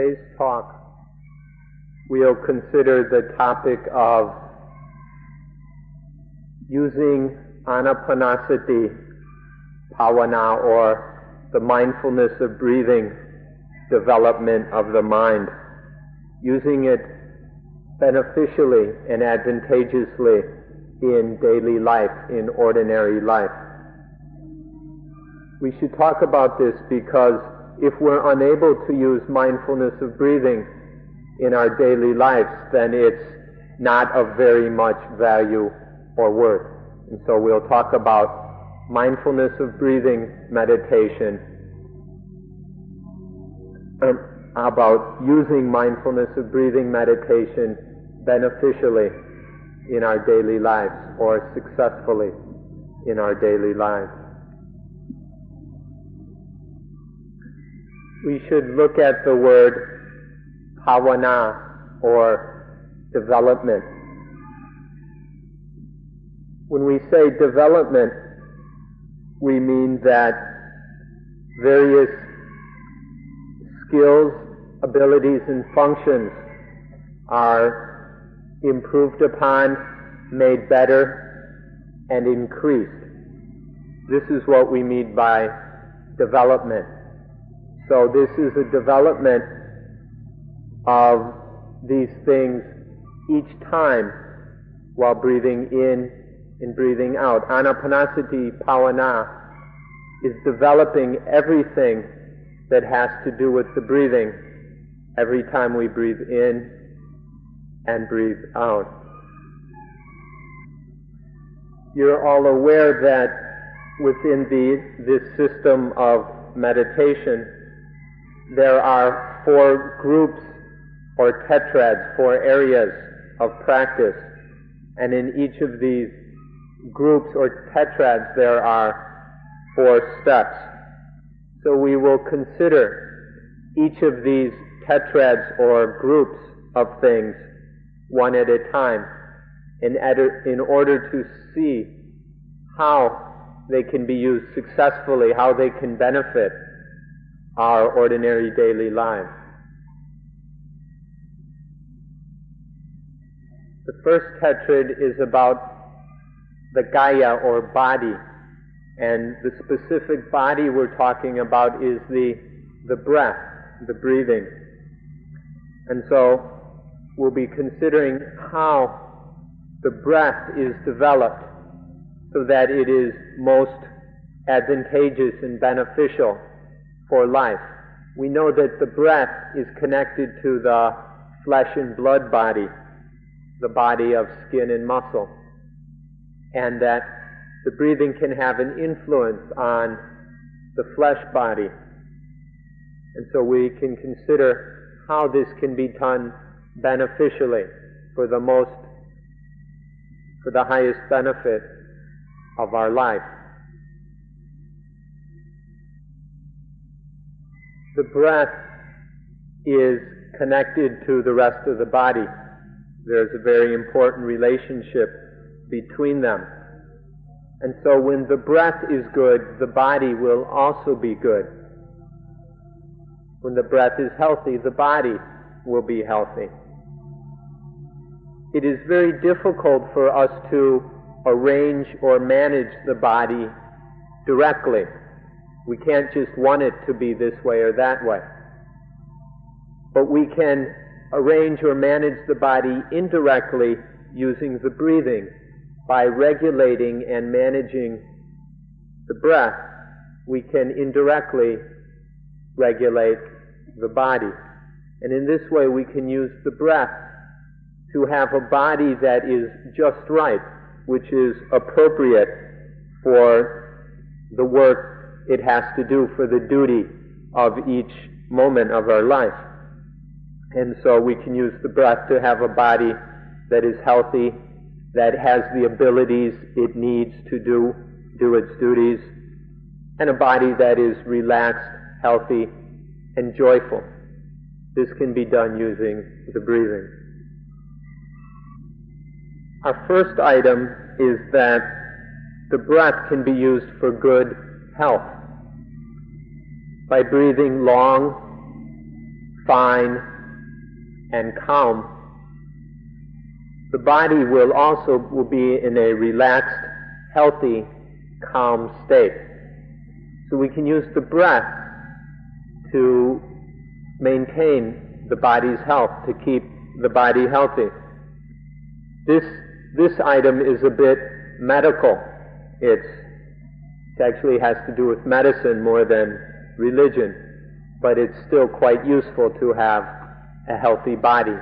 today's talk, we'll consider the topic of using Anapanasati, Bhavana, or the mindfulness of breathing development of the mind, using it beneficially and advantageously in daily life, in ordinary life. We should talk about this because if we're unable to use mindfulness of breathing in our daily lives, then it's not of very much value or worth. And so we'll talk about mindfulness of breathing meditation, about using mindfulness of breathing meditation beneficially in our daily lives or successfully in our daily lives. We should look at the word bhavana, or development. When we say development, we mean that various skills, abilities, and functions are improved upon, made better, and increased. This is what we mean by development. So this is a development of these things each time while breathing in and breathing out. Anapanasati Bhavana is developing everything that has to do with the breathing every time we breathe in and breathe out. You're all aware that within this system of meditation, there are 4 groups or tetrads, 4 areas of practice. And in each of these groups or tetrads there are 4 steps. So we will consider each of these tetrads or groups of things one at a time in order to see how they can be used successfully, how they can benefit our ordinary daily lives. The first tetrad is about the Kaya or body, and the specific body we're talking about is the breath, the breathing. And so we'll be considering how the breath is developed so that it is most advantageous and beneficial for life. We know that the breath is connected to the flesh and blood body, the body of skin and muscle, and that the breathing can have an influence on the flesh body. And so we can consider how this can be done beneficially for the highest benefit of our life. The breath is connected to the rest of the body. There's a very important relationship between them. And so when the breath is good, the body will also be good. When the breath is healthy, the body will be healthy. It is very difficult for us to arrange or manage the body directly. We can't just want it to be this way or that way. But we can arrange or manage the body indirectly using the breathing. By regulating and managing the breath, we can indirectly regulate the body. And in this way we can use the breath to have a body that is just right, which is appropriate for the work it has to do, for the duty of each moment of our life. And so we can use the breath to have a body that is healthy, that has the abilities it needs to do its duties, and a body that is relaxed, healthy, and joyful. This can be done using the breathing. Our first item is that the breath can be used for good health. By breathing long, fine, and calm, the body will be in a relaxed, healthy, calm state. So we can use the breath to maintain the body's health, to keep the body healthy. This item is a bit medical. It actually has to do with medicine more than religion, but it's still quite useful to have a healthy body.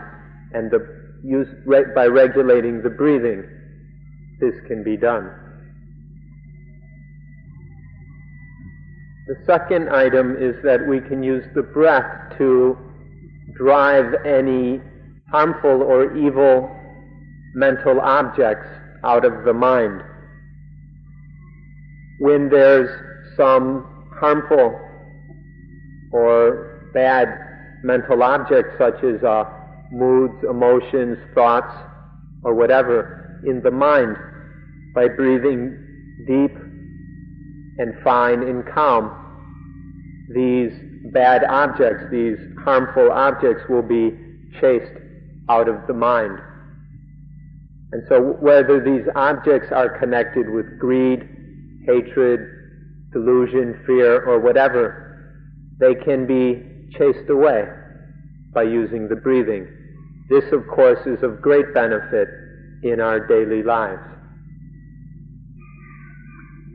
And by regulating the breathing, this can be done. The second item is that we can use the breath to drive any harmful or evil mental objects out of the mind. When there's some harmful or bad mental objects such as moods, emotions, thoughts, or whatever in the mind, by breathing deep and fine and calm, these bad objects, these harmful objects will be chased out of the mind. And so whether these objects are connected with greed, hatred, delusion, fear, or whatever, they can be chased away by using the breathing. This, of course, is of great benefit in our daily lives.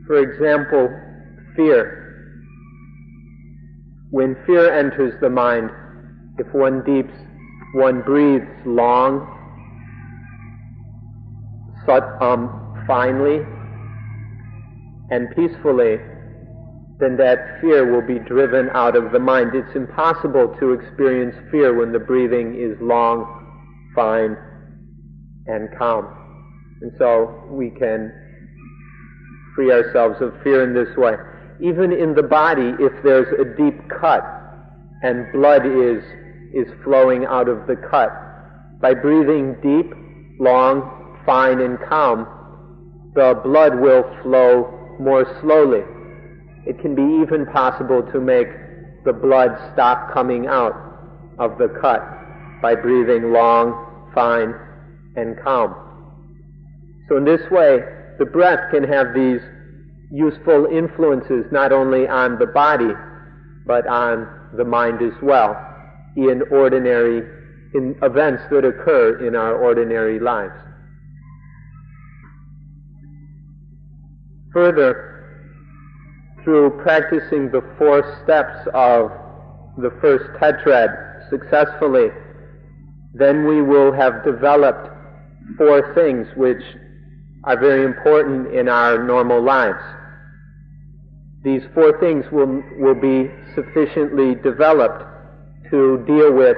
For example, fear. When fear enters the mind, if one breathes long, finely, and peacefully, then that fear will be driven out of the mind. It's impossible to experience fear when the breathing is long, fine, and calm. And so we can free ourselves of fear in this way. Even in the body, if there's a deep cut and blood is flowing out of the cut, by breathing deep, long, fine, and calm, the blood will flow more slowly. It can be even possible to make the blood stop coming out of the cut by breathing long, fine, and calm. So in this way, the breath can have these useful influences not only on the body, but on the mind as well, in events that occur in our ordinary lives. Further, through practicing the 4 steps of the first tetrad successfully, then we will have developed 4 things which are very important in our normal lives. These 4 things will be sufficiently developed to deal with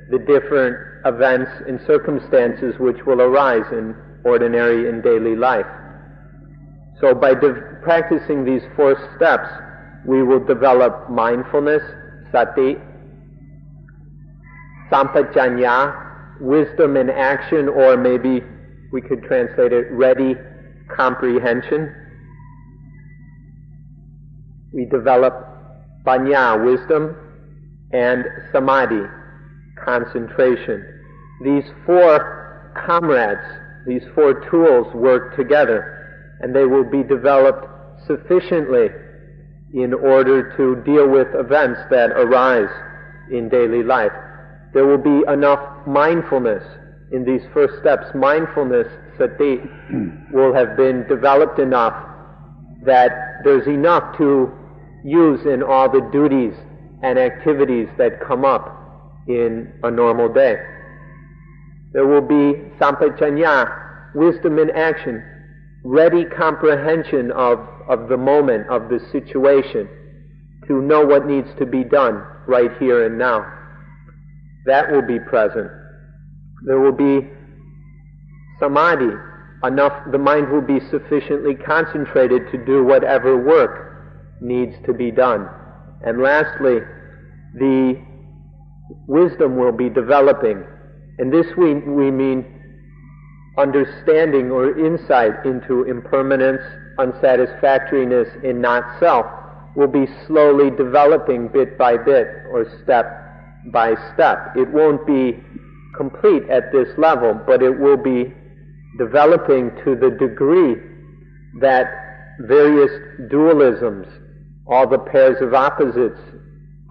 the different events and circumstances which will arise in ordinary and daily life. So by practicing these 4 steps, we will develop mindfulness, sati, sampajanya, wisdom in action, or maybe we could translate it ready comprehension. We develop panya, wisdom, and samadhi, concentration. These 4 comrades, these 4 tools work together, and they will be developed sufficiently in order to deal with events that arise in daily life. There will be enough mindfulness in these first steps. Mindfulness, sati, will have been developed enough that there's enough to use in all the duties and activities that come up in a normal day. There will be sampajanya, wisdom in action, ready comprehension of the moment, of the situation, to know what needs to be done right here and now. That will be present. There will be samadhi, the mind will be sufficiently concentrated to do whatever work needs to be done. And lastly, the wisdom will be developing. And this we mean understanding or insight into impermanence, unsatisfactoriness in not self will be slowly developing bit by bit or step by step. It won't be complete at this level, but it will be developing to the degree that various dualisms, all the pairs of opposites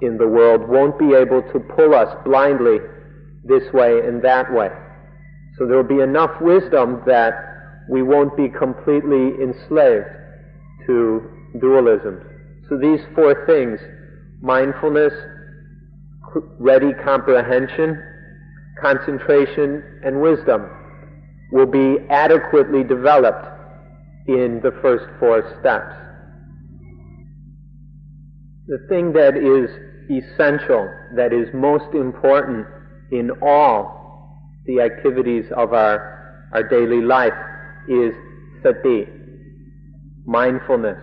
in the world, won't be able to pull us blindly this way and that way. So there will be enough wisdom that we won't be completely enslaved to dualisms. So these four things, mindfulness, ready comprehension, concentration, and wisdom, will be adequately developed in the first four steps. The thing that is essential, that is most important in all the activities of our daily life, is sati, mindfulness.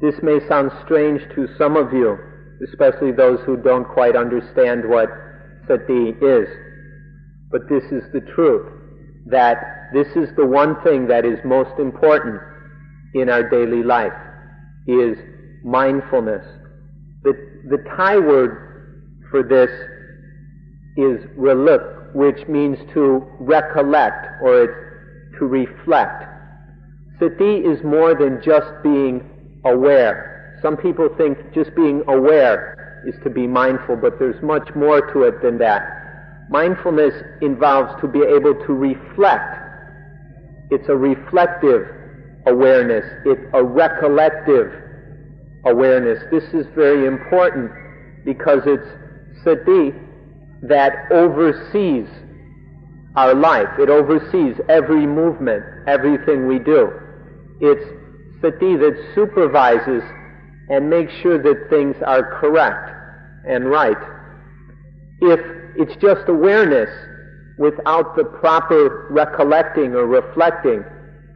This may sound strange to some of you, especially those who don't quite understand what sati is. But this is the truth, that this is the one thing that is most important in our daily life, is mindfulness. The Thai word for this is reluk, which means to recollect, or it's to reflect. Sati is more than just being aware. Some people think just being aware is to be mindful, but there's much more to it than that. Mindfulness involves to be able to reflect. It's a reflective awareness. It's a recollective awareness. This is very important because it's sati that oversees our life. It oversees every movement, everything we do. It's sati that supervises and makes sure that things are correct and right. If it's just awareness without the proper recollecting or reflecting,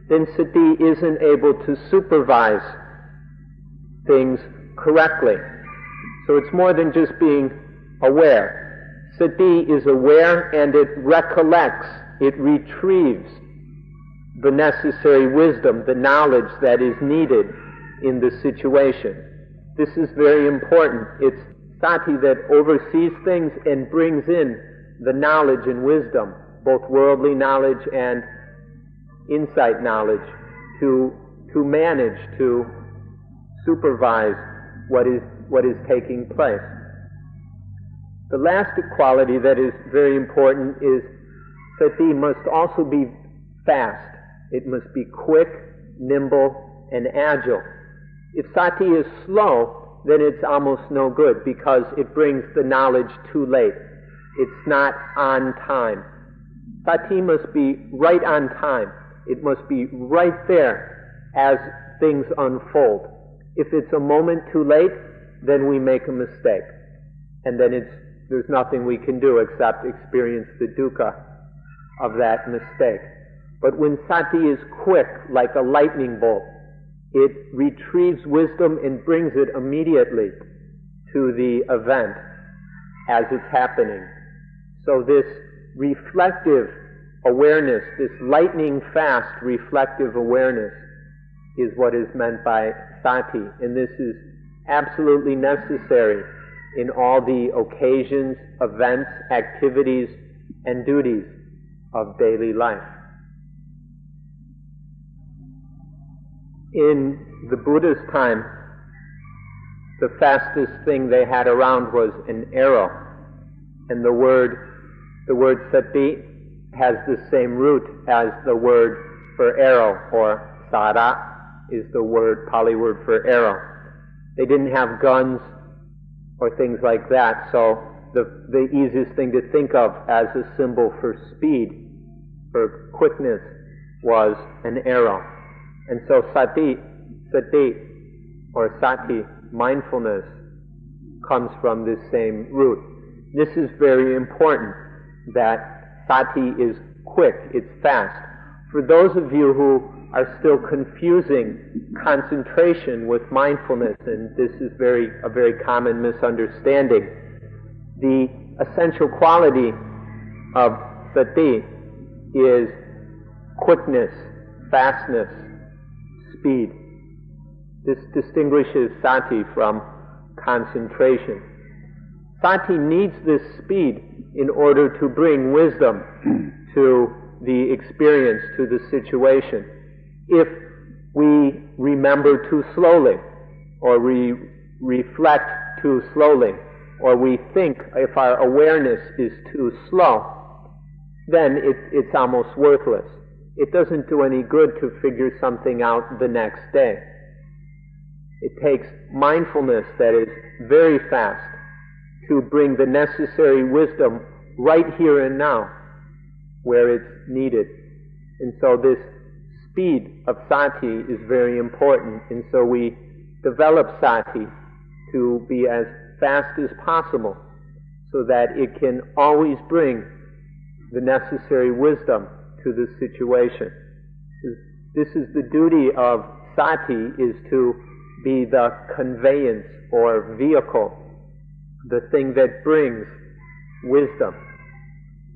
then sati isn't able to supervise things correctly. So it's more than just being aware. Sati is aware and it recollects, it retrieves the necessary wisdom, the knowledge that is needed in the situation. This is very important. It's sati that oversees things and brings in the knowledge and wisdom, both worldly knowledge and insight knowledge, to manage, to supervise what is taking place. The last quality that is very important is sati must also be fast. It must be quick, nimble, and agile. If sati is slow, then it's almost no good because it brings the knowledge too late. It's not on time. Sati must be right on time. It must be right there as things unfold. If it's a moment too late, then we make a mistake. And then there's nothing we can do except experience the dukkha of that mistake. But when sati is quick, like a lightning bolt, it retrieves wisdom and brings it immediately to the event as it's happening. So this reflective awareness, this lightning fast reflective awareness, is what is meant by sati. And this is absolutely necessary in all the occasions, events, activities, and duties of daily life. In the Buddha's time, the fastest thing they had around was an arrow. And the word sati has the same root as the word for arrow, or sara is the Pali word for arrow. They didn't have guns or things like that, so the easiest thing to think of as a symbol for speed, for quickness, was an arrow. And so sati, or sati, mindfulness, comes from this same root. This is very important, that sati is quick, it's fast. For those of you who are still confusing concentration with mindfulness, and this is a very common misunderstanding, the essential quality of sati is quickness, fastness, speed. This distinguishes sati from concentration. Sati needs this speed in order to bring wisdom to the experience, to the situation. If we remember too slowly, or we reflect too slowly, or we think, if our awareness is too slow, then it's almost worthless. It doesn't do any good to figure something out the next day. It takes mindfulness that is very fast to bring the necessary wisdom right here and now, where it's needed. And so this speed of sati is very important, and so we develop sati to be as fast as possible so that it can always bring the necessary wisdom to the situation. This is the duty of sati, is to be the conveyance or vehicle, the thing that brings wisdom.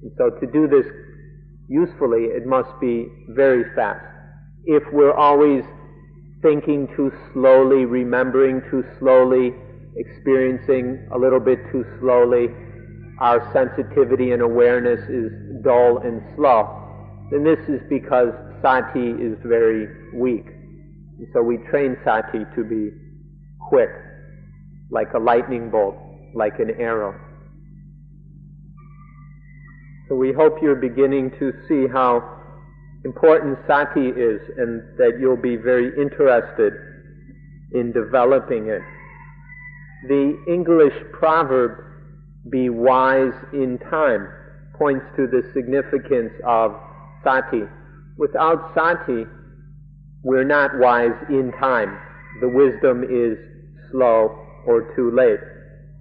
And so to do this usefully, it must be very fast. If we're always thinking too slowly, remembering too slowly, experiencing a little bit too slowly, our sensitivity and awareness is dull and slow, then this is because sati is very weak. And so we train sati to be quick, like a lightning bolt, like an arrow. So we hope you're beginning to see how important sati is, and that you'll be very interested in developing it. The English proverb, "Be wise in time," points to the significance of sati. Without sati, we're not wise in time. The wisdom is slow or too late,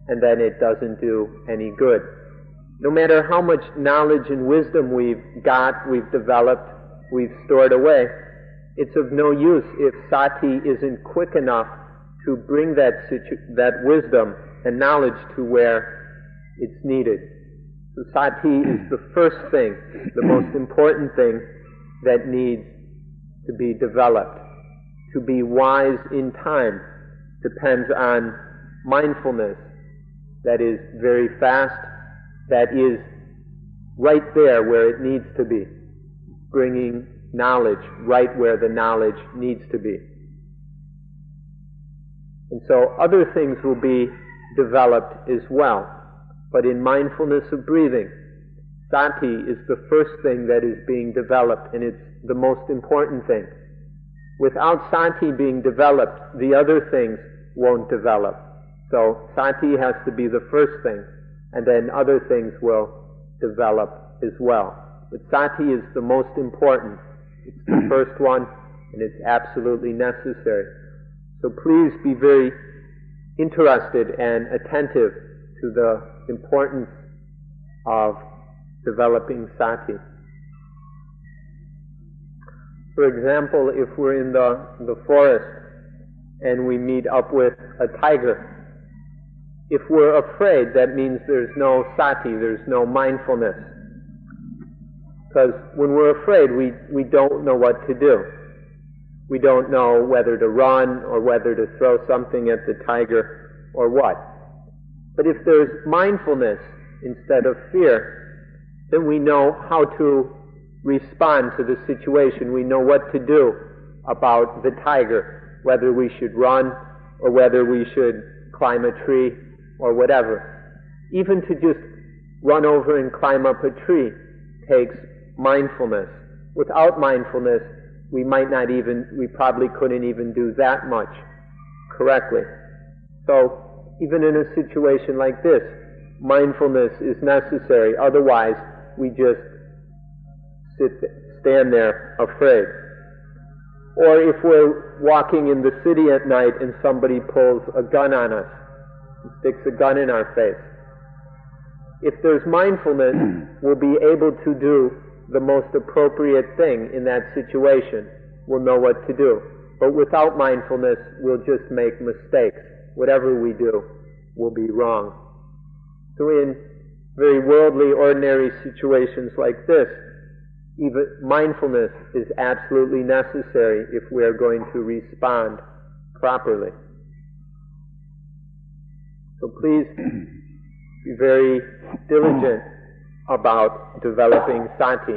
and then it doesn't do any good. No matter how much knowledge and wisdom we've got, we've developed, we've stored away, it's of no use if sati isn't quick enough to bring that wisdom and knowledge to where it's needed. So sati is the first thing, the most important thing that needs to be developed. To be wise in time depends on mindfulness that is very fast, that is right there where it needs to be, bringing knowledge right where the knowledge needs to be. And so other things will be developed as well. But in mindfulness of breathing, sati is the first thing that is being developed, and it's the most important thing. Without sati being developed, the other things won't develop. So sati has to be the first thing, and then other things will develop as well. But sati is the most important. It's the first one, and it's absolutely necessary. So please be very interested and attentive to the importance of developing sati. For example, if we're in the forest and we meet up with a tiger, if we're afraid, that means there's no sati, there's no mindfulness. Because when we're afraid, we don't know what to do. We don't know whether to run or whether to throw something at the tiger or what. But if there's mindfulness instead of fear, then we know how to respond to the situation. We know what to do about the tiger, whether we should run or whether we should climb a tree or whatever. Even to just run over and climb up a tree takes mindfulness. Without mindfulness, we probably couldn't even do that much correctly. So, even in a situation like this, mindfulness is necessary. Otherwise, we just stand there afraid. Or if we're walking in the city at night and somebody pulls a gun on us, and sticks a gun in our face. If there's mindfulness, we'll be able to do the most appropriate thing in that situation. We'll know what to do. But without mindfulness, we'll just make mistakes. Whatever we do will be wrong. So in very worldly, ordinary situations like this, even mindfulness is absolutely necessary if we are going to respond properly. So please Be very diligent about developing sati,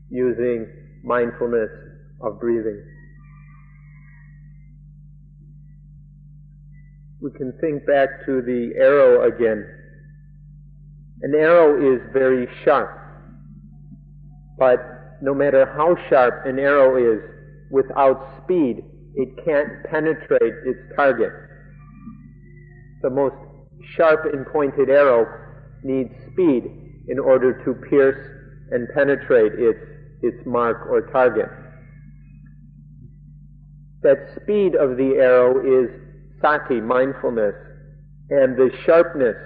using mindfulness of breathing. We can think back to the arrow again. An arrow is very sharp, but no matter how sharp an arrow is, without speed, it can't penetrate its target. The most sharp and pointed arrow needs speed in order to pierce and penetrate its mark or target. That speed of the arrow is sati, mindfulness, and the sharpness,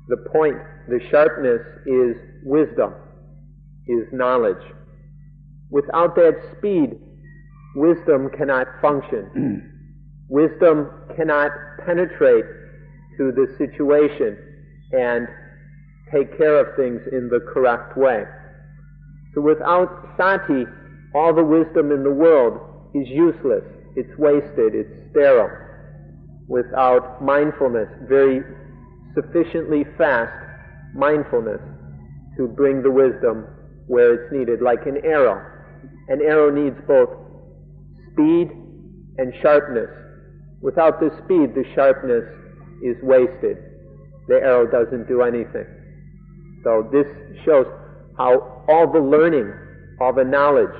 the point, the sharpness is wisdom, is knowledge. Without that speed, wisdom cannot function. Wisdom cannot penetrate to the situation and take care of things in the correct way. So without sati, all the wisdom in the world is useless, it's wasted, it's sterile. Without mindfulness, very sufficiently fast mindfulness to bring the wisdom where it's needed, like an arrow. An arrow needs both speed and sharpness. Without the speed, the sharpness is wasted. The arrow doesn't do anything. So this shows how all the learning, all the knowledge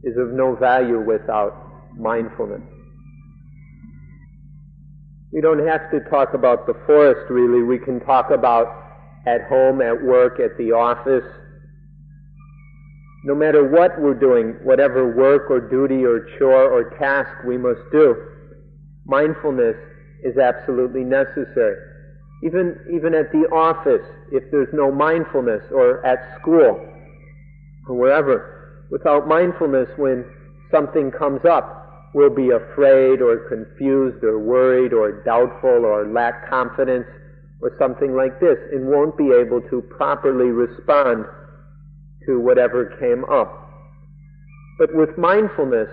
is of no value without mindfulness. We don't have to talk about the forest, really. We can talk about at home, at work, at the office. No matter what we're doing, whatever work or duty or chore or task we must do, mindfulness is absolutely necessary. Even at the office, if there's no mindfulness, or at school, or wherever, without mindfulness, when something comes up, we'll be afraid or confused or worried or doubtful or lack confidence or something like this, and won't be able to properly respond to whatever came up. But with mindfulness,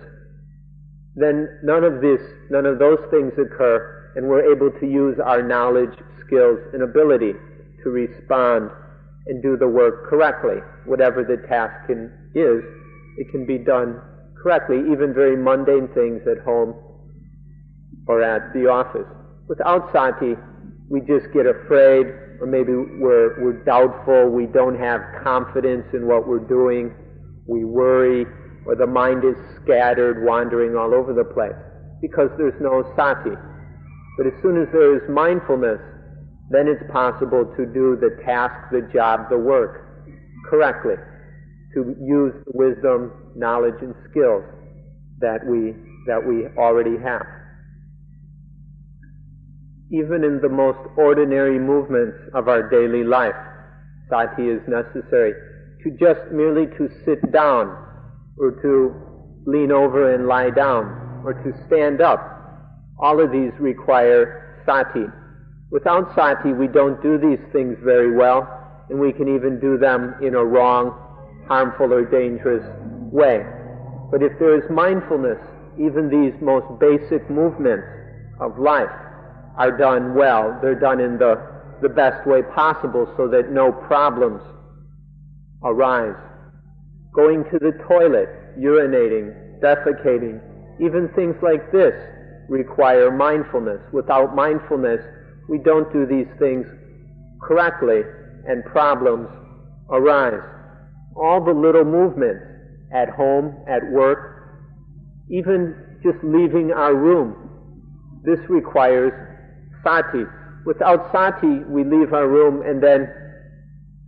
then none of those things occur, and we're able to use our knowledge, skills, and ability to respond and do the work correctly. Whatever the task is, it can be done correctly, even very mundane things at home or at the office. Without sati, we just get afraid, or maybe we're doubtful, we don't have confidence in what we're doing, we worry, or the mind is scattered, wandering all over the place, because there's no sati. But as soon as there is mindfulness, then it's possible to do the task, the job, the work correctly, to use the wisdom, knowledge, and skills that we already have. Even in the most ordinary movements of our daily life, sati is necessary. To just merely to sit down, or to lean over and lie down, or to stand up, all of these require sati. Without sati, we don't do these things very well, and we can even do them in a wrong, harmful, or dangerous way. But if there is mindfulness, even these most basic movements of life are done well. They're done in the best way possible so that no problems arise. Going to the toilet, urinating, defecating, even things like this require mindfulness. Without mindfulness, we don't do these things correctly, and problems arise. All the little movements at home, at work, even just leaving our room, this requires sati. Without sati, we leave our room and then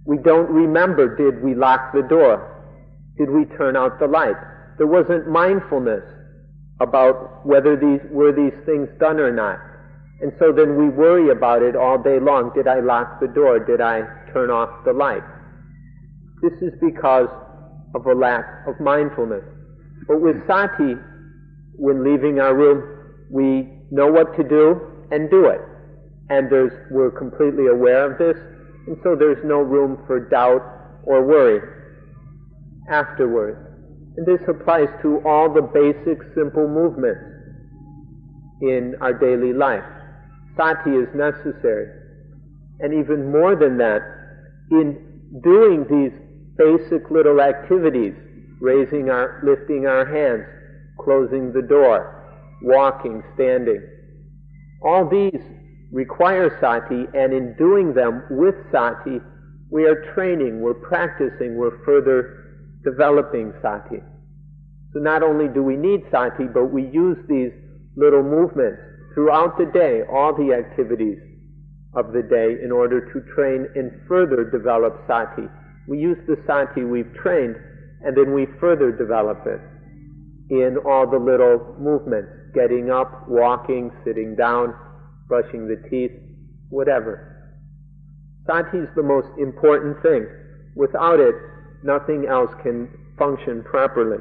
we don't remember, did we lock the door? Did we turn out the light? There wasn't mindfulness about whether were these things done or not. And so then we worry about it all day long. Did I lock the door? Did I turn off the light? This is because of a lack of mindfulness. But with sati, when leaving our room, we know what to do and do it. And we're completely aware of this, and so there's no room for doubt or worry afterwards. And this applies to all the basic, simple movements in our daily life. Sati is necessary. And even more than that, in doing these basic little activities, lifting our hands, closing the door, walking, standing, all these require sati, and in doing them with sati, we are training, we're practicing, we're further developing sati. So not only do we need sati, but we use these little movements throughout the day, all the activities of the day, in order to train and further develop sati. We use the sati we've trained, and then we further develop it in all the little movements, getting up, walking, sitting down, brushing the teeth, whatever. Sati is the most important thing. Without it, nothing else can function properly.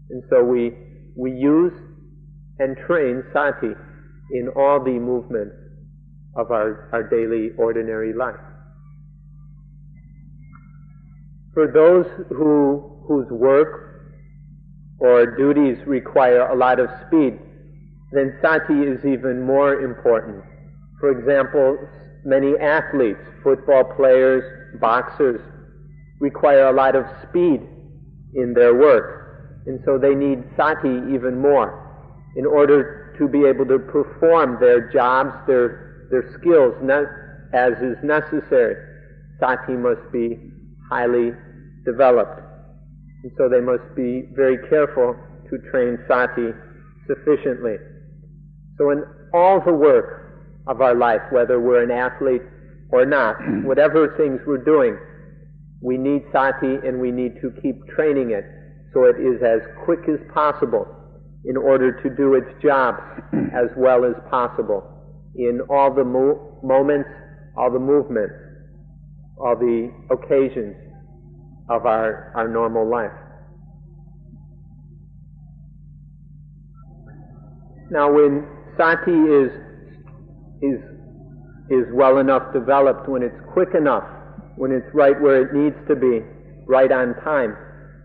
And so we use and train sati in all the movements of our daily, ordinary life. For those whose work or duties require a lot of speed, then sati is even more important. For example, many athletes, football players, boxers, require a lot of speed in their work, and so they need sati even more in order to be able to perform their jobs, their skills as is necessary. Sati must be highly developed, and so they must be very careful to train sati sufficiently. So in all the work of our life, whether we're an athlete or not, whatever things we're doing, we need sati, and we need to keep training it so it is as quick as possible in order to do its job as well as possible in all the moments, all the movements, all the occasions of our normal life. Now, when sati is well enough developed, when it's quick enough, when it's right where it needs to be, right on time,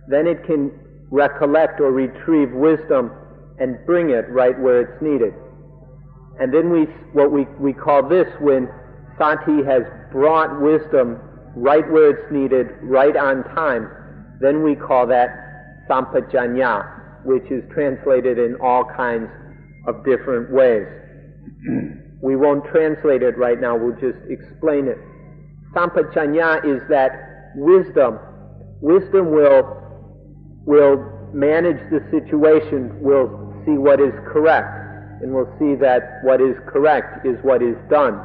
then it can recollect or retrieve wisdom and bring it right where it's needed. And then we call this, when sati has brought wisdom right where it's needed, right on time, then we call that sampajanya, which is translated in all kinds of different ways. We won't translate it right now, we'll just explain it. Sampajanya is that wisdom will manage the situation, will see what is correct, and will see that what is correct is what is done.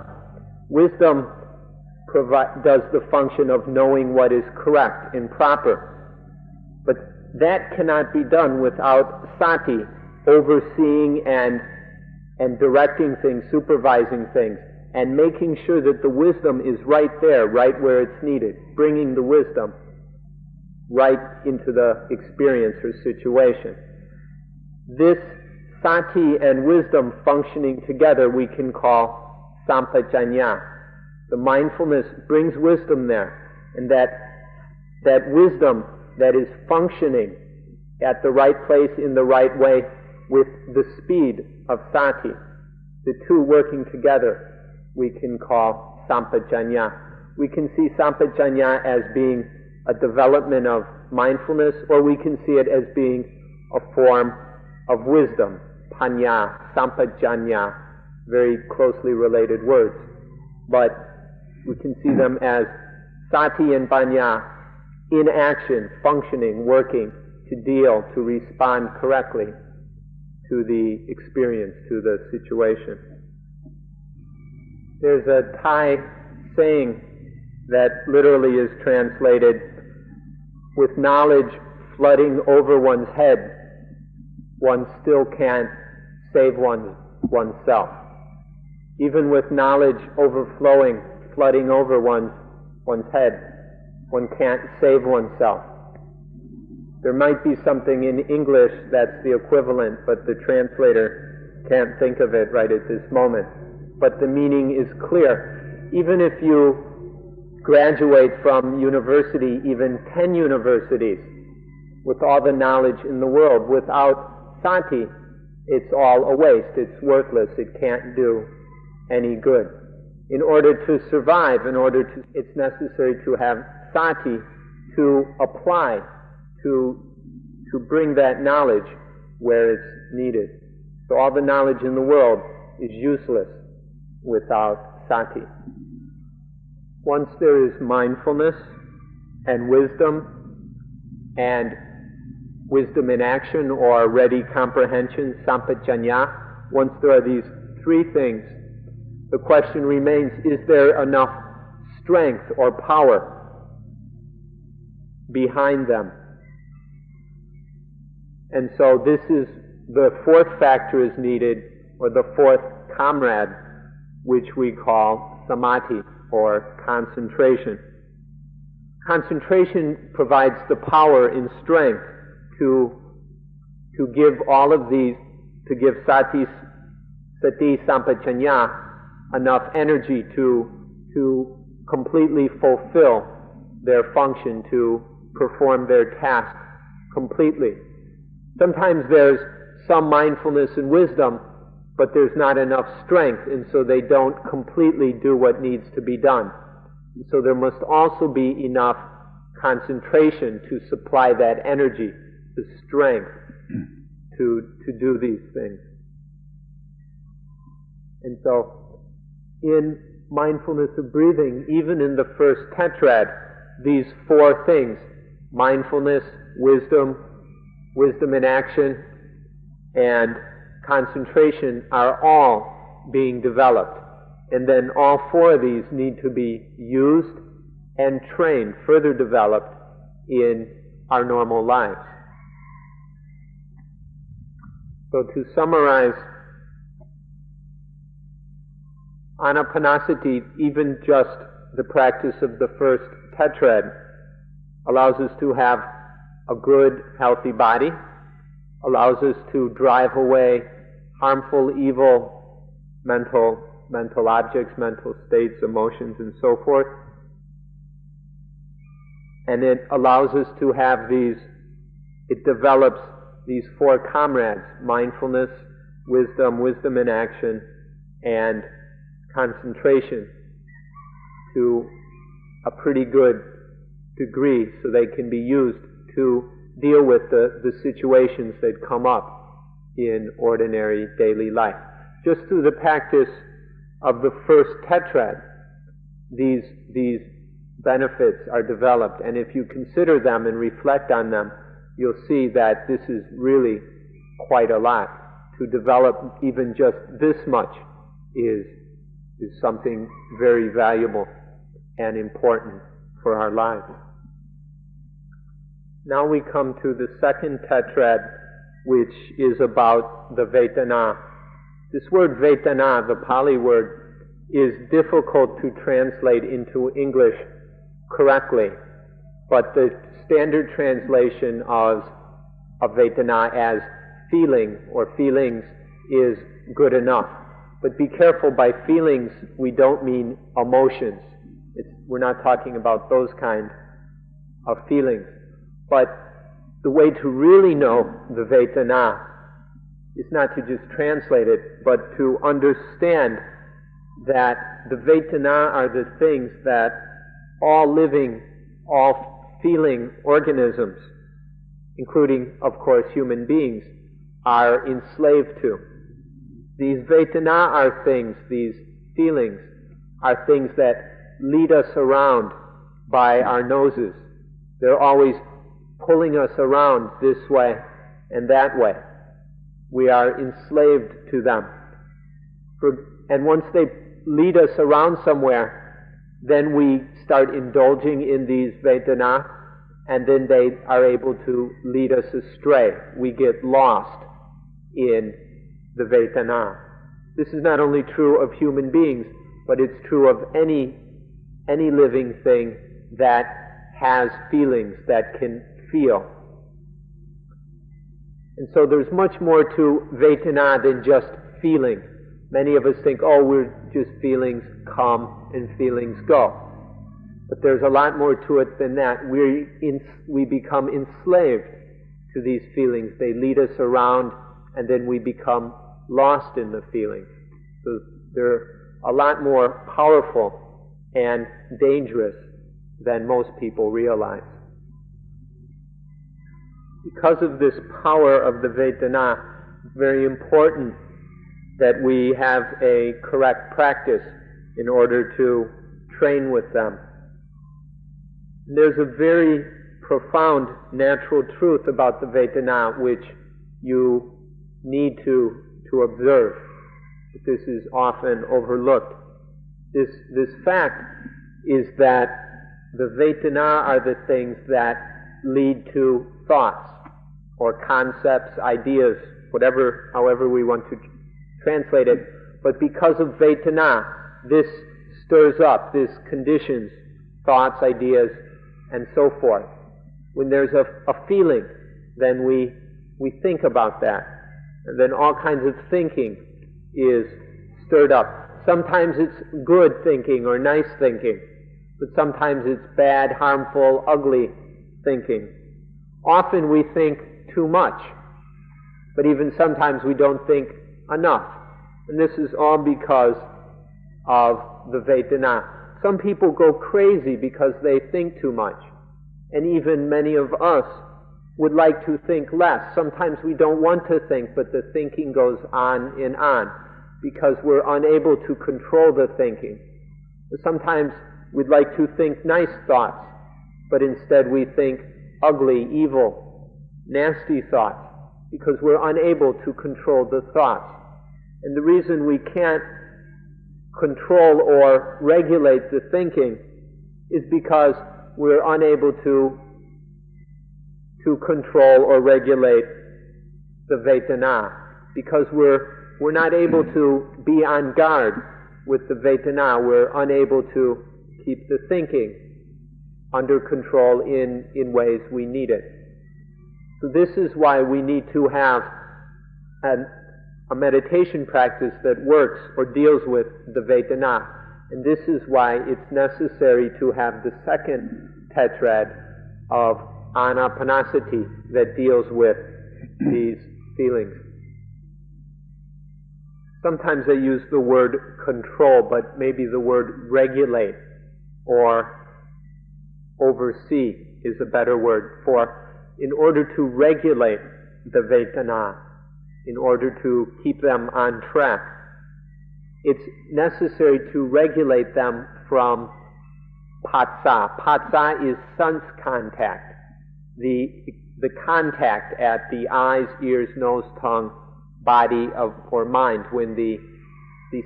Wisdom does the function of knowing what is correct and proper. But that cannot be done without sati, overseeing and directing things, supervising things, and making sure that the wisdom is right there, right where it's needed, bringing the wisdom right into the experience or situation. This sati and wisdom functioning together we can call sampajanya. The mindfulness brings wisdom there, and that wisdom that is functioning at the right place in the right way with the speed of sati, the two working together, we can call sampajanya. We can see sampajanya as being a development of mindfulness, or we can see it as being a form of wisdom, panya, sampajanya, very closely related words. But we can see them as sati and panya in action, functioning, working to deal, to respond correctly to the experience, to the situation. There's a Thai saying that literally is translated, with knowledge flooding over one's head, one still can't save oneself. Even with knowledge overflowing, flooding over one's head, one can't save oneself. There might be something in English that's the equivalent, but the translator can't think of it right at this moment. But the meaning is clear. Even if you graduate from university, even 10 universities, with all the knowledge in the world, without sati, it's all a waste. It's worthless. It can't do any good. in order to survive, it's necessary to have sati to apply, to bring that knowledge where it's needed. So all the knowledge in the world is useless without sati. Once there is mindfulness and wisdom in action or ready comprehension, sampajanya, once there are these three things, the question remains, is there enough strength or power behind them? And so this is the fourth factor is needed, or the fourth comrade, which we call samadhi, or concentration. Concentration provides the power and strength to give all of these, to give sati sampajanya enough energy to completely fulfill their function, to perform their task completely. Sometimes there's some mindfulness and wisdom, but there's not enough strength, and so they don't completely do what needs to be done. And so there must also be enough concentration to supply that energy, the strength to do these things. And so in mindfulness of breathing, even in the first tetrad, these four things, mindfulness, wisdom in action, and concentration, are all being developed. And then all four of these need to be used and trained, further developed in our normal lives. So to summarize, Anapanasati, even just the practice of the first tetrad, allows us to have a good, healthy body, allows us to drive away harmful, evil mental objects, mental states, emotions, and so forth. And it allows us to have it develops these four comrades: mindfulness, wisdom in action, and concentration to a pretty good degree, so they can be used to deal with the situations that come up in ordinary daily life. Just through the practice of the first tetrad, these benefits are developed, and if you consider them and reflect on them, you'll see that this is really quite a lot. To develop even just this much is something very valuable and important for our lives. Now we come to the second tetrad, which is about the Vedana. This word Vedana, the Pali word, is difficult to translate into English correctly, but the standard translation of Vedana as feeling or feelings is good enough. But be careful, by feelings we don't mean emotions. We're not talking about those kind of feelings. But the way to really know the Vedana is not to just translate it, but to understand that the Vedana are the things that all living, all feeling organisms, including, of course, human beings, are enslaved to. These Vedana are things, these feelings, are things that lead us around by our noses. They're always pulling us around this way and that way. We are enslaved to them. And once they lead us around somewhere, then we start indulging in these Vedana, and then they are able to lead us astray. We get lost in the Vedana. This is not only true of human beings, but it's true of any living thing that has feelings, that can feel. And so there's much more to Vedana than just feeling. Many of us think, oh, we're just feelings come and feelings go. But there's a lot more to it than that. We become enslaved to these feelings. They lead us around, and then we become lost in the feelings. So there a lot more powerful and dangerous than most people realize. Because of this power of the Vedana, it's very important that we have a correct practice in order to train with them. There's a very profound natural truth about the Vedana which you need to observe. This is often overlooked. This fact is that the Vedana are the things that lead to thoughts or concepts, ideas, however we want to translate it. But because of Vedana, this stirs up, this conditions thoughts, ideas, and so forth. When there's a feeling, then we think about that. And then all kinds of thinking is stirred up. Sometimes it's good thinking or nice thinking, but sometimes it's bad, harmful, ugly thinking. Often we think too much, but even sometimes we don't think enough. And this is all because of the Vedana. Some people go crazy because they think too much. And even many of us would like to think less. Sometimes we don't want to think, but the thinking goes on and on because we're unable to control the thinking. Sometimes we'd like to think nice thoughts, but instead we think ugly, evil, nasty thoughts because we're unable to control the thoughts. And the reason we can't control or regulate the thinking is because we're unable to control or regulate the Vedana, because we're not able to be on guard with the Vedana. We're unable to keep the thinking under control in ways we need it. So this is why we need to have a meditation practice that works or deals with the Vedana. And this is why it's necessary to have the second tetrad of Anapanasati that deals with these feelings. Sometimes I use the word control, but maybe the word regulate or oversee is a better word for, in order to regulate the Vedana, in order to keep them on track, it's necessary to regulate them from patsa. Patsa is sense contact. The contact at the eyes, ears, nose, tongue, body or mind, when the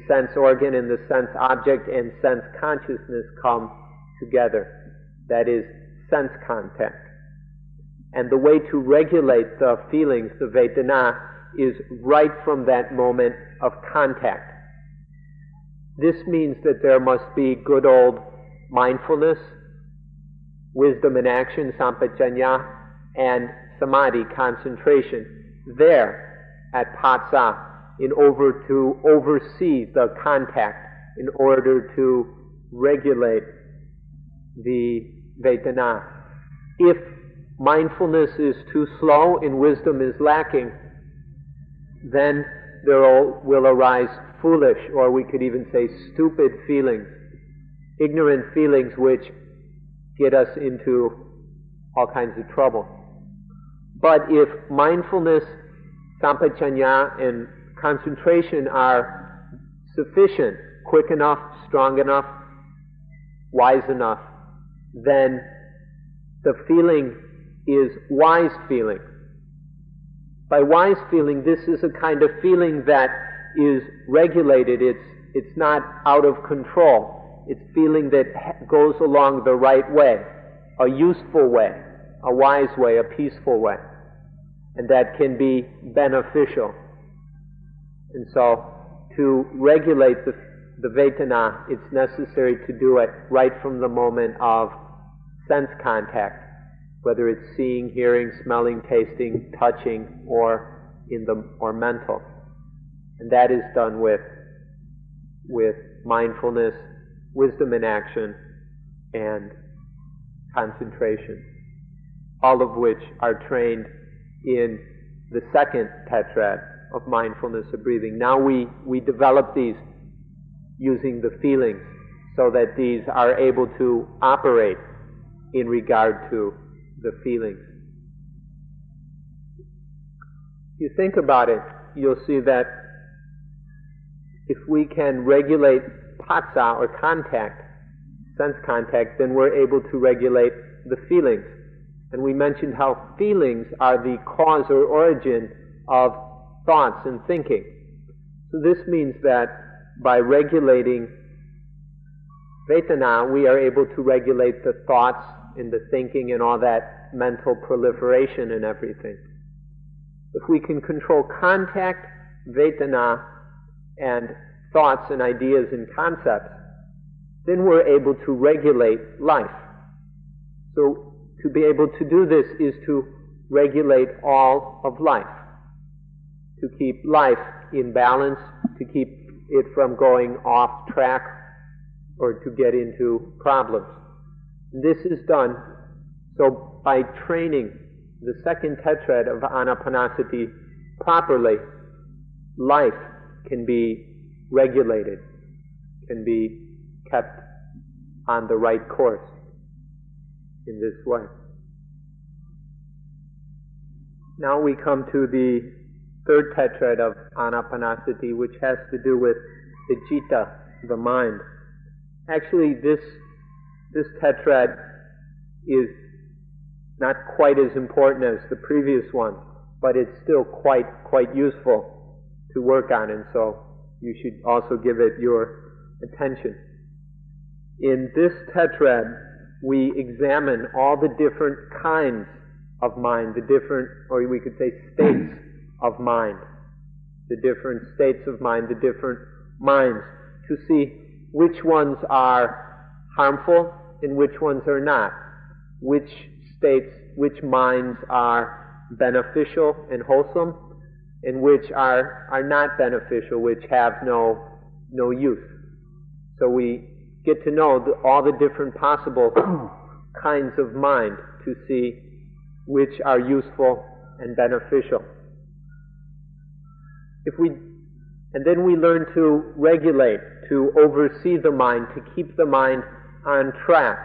sense organ and the sense object and sense consciousness come together. That is sense contact. And the way to regulate the feelings, the Vedana, is right from that moment of contact. This means that there must be good old mindfulness, wisdom in action, sampajanya, and samadhi, concentration, there at patsa, in order to oversee the contact, in order to regulate the Vedana. If mindfulness is too slow and wisdom is lacking, then there will arise foolish, or we could even say stupid feelings, ignorant feelings which get us into all kinds of trouble. But if mindfulness, sampajanya, and concentration are sufficient, quick enough, strong enough, wise enough, then the feeling is wise feeling. By wise feeling, this is a kind of feeling that is regulated. It's not out of control. It's feeling that goes along the right way, a useful way, a wise way, a peaceful way, and that can be beneficial. And so, to regulate the Vedana, it's necessary to do it right from the moment of sense contact, whether it's seeing, hearing, smelling, tasting, touching, or mental. And that is done with mindfulness, wisdom in action, and concentration, all of which are trained in the second tetrad of mindfulness of breathing. Now we develop these using the feelings so that these are able to operate in regard to the feelings. If you think about it, you'll see that if we can regulate patsa or contact, sense contact, then we're able to regulate the feelings. And we mentioned how feelings are the cause or origin of thoughts and thinking. So this means that by regulating Vedana, we are able to regulate the thoughts and the thinking and all that mental proliferation and everything. If we can control contact, Vedana, and thoughts and ideas and concepts, then we're able to regulate life. So to be able to do this is to regulate all of life, to keep life in balance, to keep it from going off track or to get into problems. And this is done so by training the second tetrad of Anapanasati properly, life can be regulated, can be kept on the right course in this way. Now we come to the third tetrad of Anapanasati, which has to do with the citta, the mind. Actually, this tetrad is not quite as important as the previous one, but it's still quite useful to work on, and so you should also give it your attention. In this tetrad, we examine all the different kinds of mind, the different, or we could say states of mind, the different states of mind, the different minds, to see which ones are harmful and which ones are not, which states, which minds are beneficial and wholesome, and which are not beneficial, which have no use. So we get to know all the different possible kinds of mind to see which are useful and beneficial. And then we learn to regulate, to oversee the mind, to keep the mind on track,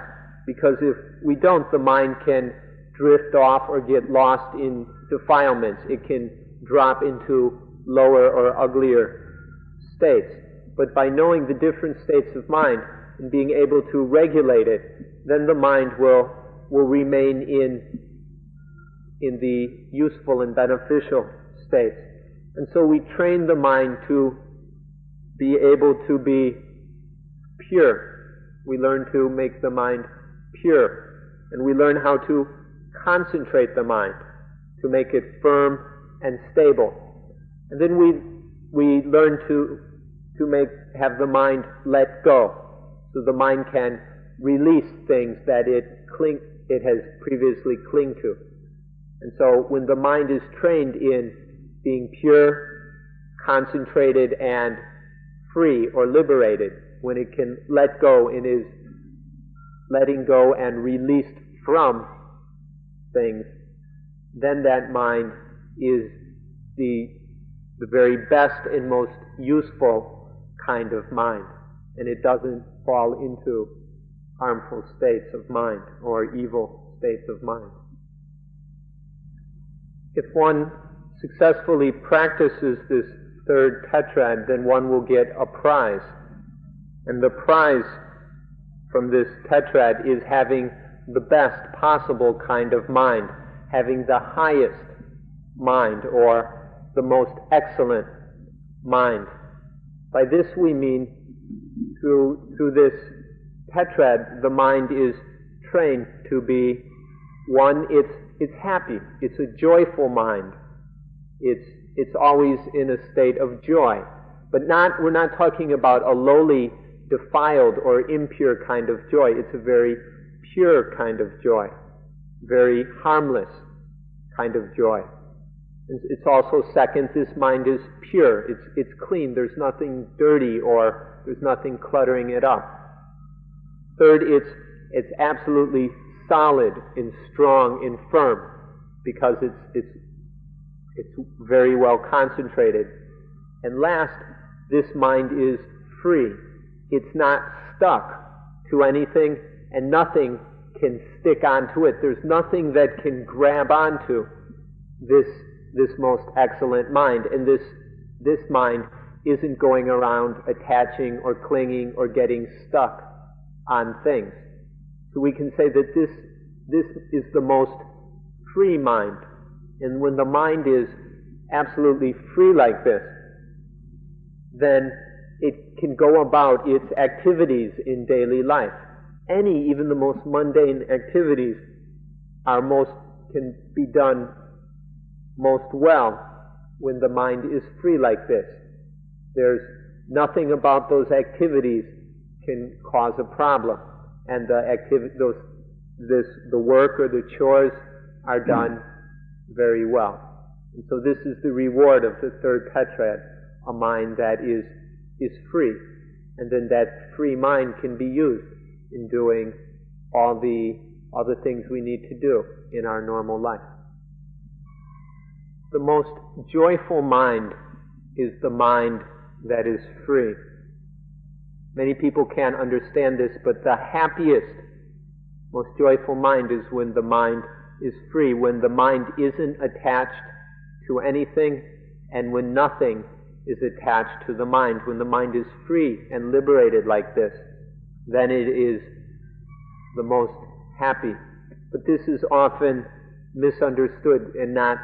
because if we don't, the mind can drift off or get lost in defilements. It can drop into lower or uglier states. But by knowing the different states of mind and being able to regulate it, then the mind will remain in the useful and beneficial states. And so we train the mind to be able to be pure. We learn to make the mind pure. And we learn how to concentrate the mind, to make it firm and stable. And then we learn to have the mind let go, so the mind can release things that it has previously clung to. And so when the mind is trained in being pure, concentrated, and free or liberated, when it can let go and is letting go and released from things, then that mind is the very best and most useful kind of mind, and it doesn't fall into harmful states of mind or evil states of mind. If one successfully practices this third tetrad, then one will get a prize. And the prize from this tetrad is having the best possible kind of mind, having the highest mind or the most excellent mind. By this we mean through this tetrad, the mind is trained to be one, it's happy, it's a joyful mind. It's always in a state of joy. But we're not talking about a lowly, defiled, or impure kind of joy. It's a very pure kind of joy, very harmless kind of joy. It's also, second, this mind is pure. It's clean. There's nothing dirty or there's nothing cluttering it up. Third, it's absolutely solid and strong and firm, because it's very well concentrated. And last, this mind is free. it's not stuck to anything, and nothing can stick onto it. There's nothing that can grab onto this most excellent mind, and this mind isn't going around attaching or clinging or getting stuck on things. So we can say that this is the most free mind. And when the mind is absolutely free like this, then it can go about its activities in daily life. Even the most mundane activities can be done most well when the mind is free like this. There's nothing about those activities can cause a problem, and the work or the chores are done very well. And so this is the reward of the third tetrad, a mind that is free, and then that free mind can be used in doing all the other things we need to do in our normal life. The most joyful mind is the mind that is free. Many people can't understand this, but the happiest, most joyful mind is when the mind is free, when the mind isn't attached to anything, and when nothing is attached to the mind. When the mind is free and liberated like this, then it is the most happy. But this is often misunderstood and not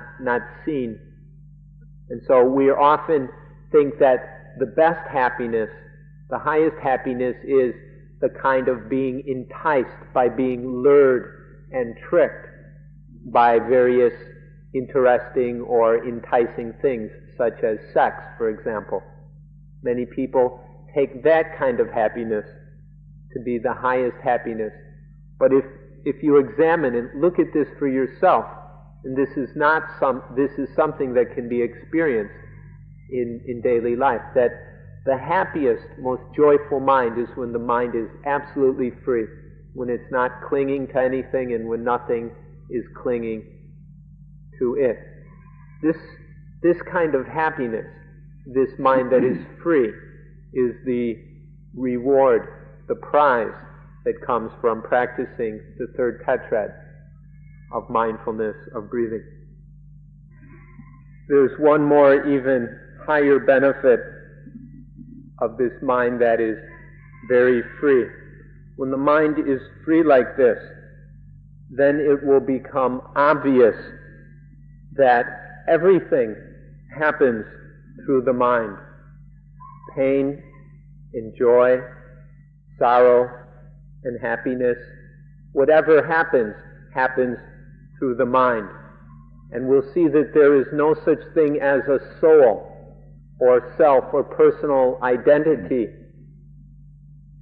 seen. And so we often think that the best happiness, the highest happiness, is the kind of being enticed by being lured and tricked by various interesting or enticing things, such as sex, for example. Many people take that kind of happiness to be the highest happiness. But if you examine and look at this for yourself, and this is something that can be experienced in daily life, that the happiest, most joyful mind is when the mind is absolutely free, when it's not clinging to anything and when nothing is clinging to it. This kind of happiness, this mind that is free, is the reward, the prize that comes from practicing the third tetrad of mindfulness, of breathing. There's one more even higher benefit of this mind that is very free. When the mind is free like this, then it will become obvious that everything happens through the mind. Pain and joy, sorrow and happiness, whatever happens through the mind. And we'll see that there is no such thing as a soul or self or personal identity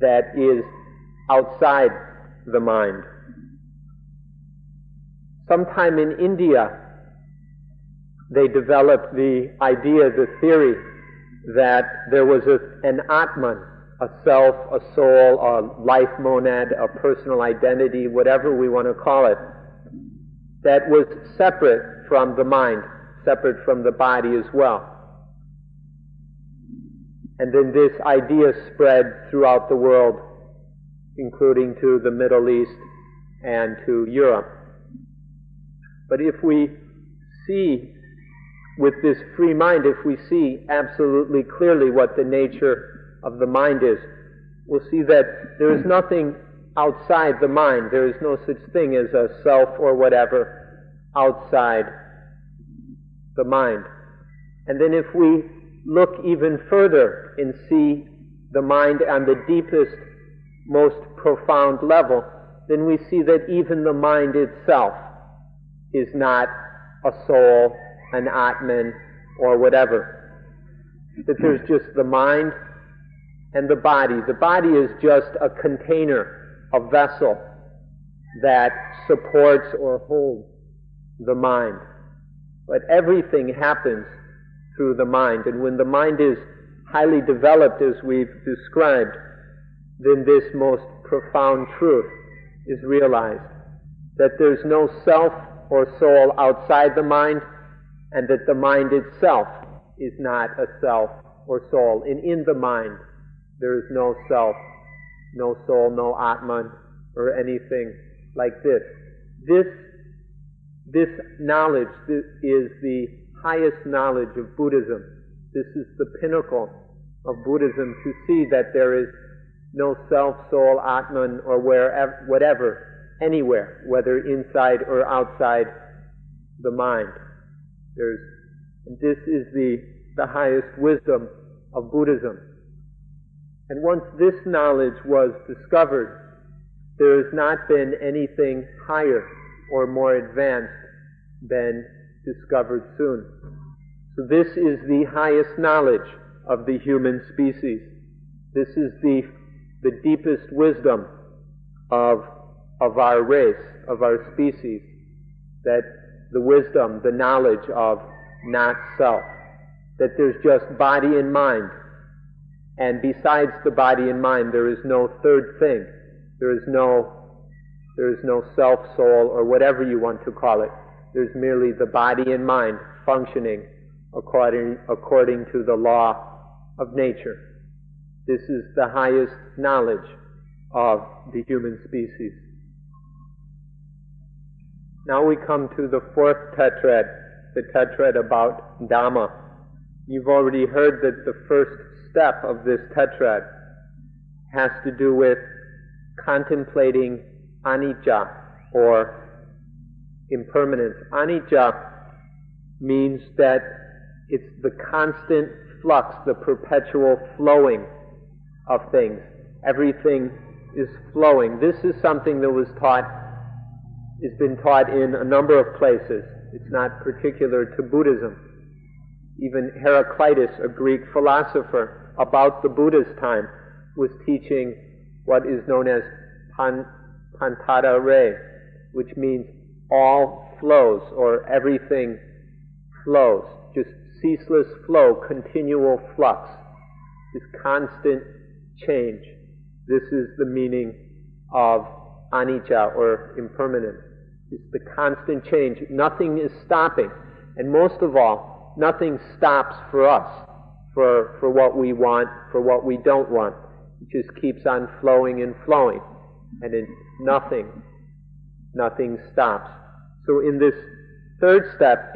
that is outside the mind. Sometime in India, they developed the idea, the theory, that there was an Atman, a self, a soul, a life monad, a personal identity, whatever we want to call it, that was separate from the mind, separate from the body as well. And then this idea spread throughout the world, including to the Middle East and to Europe. But if we see with this free mind, if we see absolutely clearly what the nature of the mind is, we'll see that there is nothing outside the mind. There is no such thing as a self or whatever outside the mind. And then if we look even further and see the mind on the deepest, most profound level, then we see that even the mind itself is not a soul, an Atman, or whatever. That there's just the mind and the body. The body is just a container, a vessel that supports or holds the mind. But everything happens through the mind. And when the mind is highly developed, as we've described, then this most profound truth is realized. That there's no self or soul outside the mind, and that the mind itself is not a self or soul. And in the mind There is no self, no soul, no Atman, or anything like this. This knowledge is the highest knowledge of Buddhism. This is the pinnacle of Buddhism, to see that there is no self, soul, Atman, or whatever, anywhere, whether inside or outside the mind. This is the highest wisdom of Buddhism. And once this knowledge was discovered, there has not been anything higher or more advanced than discovered soon. So this is the highest knowledge of the human species. This is the deepest wisdom of our race, of our species, that the wisdom, the knowledge of not self, that there's just body and mind, and besides the body and mind there is no third thing. There is no self, soul, or whatever you want to call it. There's merely the body and mind functioning according to the law of nature. This is the highest knowledge of the human species. Now we come to the fourth tetrad, the tetrad about Dhamma. You've already heard that the first step of this tetrad has to do with contemplating anicca, or impermanence. Anicca means that it's the constant flux, the perpetual flowing of things. Everything is flowing. This is something that has been taught in a number of places. It's not particular to Buddhism. Even Heraclitus, a Greek philosopher, about the Buddha's time, was teaching what is known as Pantata Re, which means all flows, or everything flows. Just ceaseless flow, continual flux, this constant change. This is the meaning of anicca, or impermanence. It's the constant change. Nothing is stopping. And most of all, nothing stops for us, for what we want, for what we don't want. It just keeps on flowing and flowing. And nothing stops. So in this third step,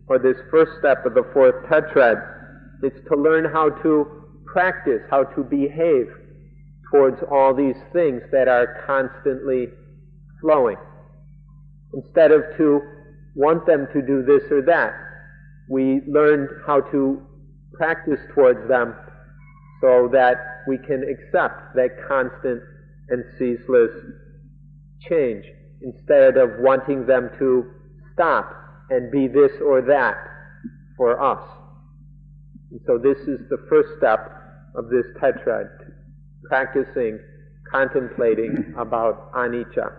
or this first step of the fourth tetrad, it's to learn how to practice, how to behave towards all these things that are constantly flowing. Instead of to want them to do this or that, we learn how to practice towards them so that we can accept that constant and ceaseless change, instead of wanting them to stop and be this or that for us. And so this is the first step of this tetrad, practicing, contemplating about anicca.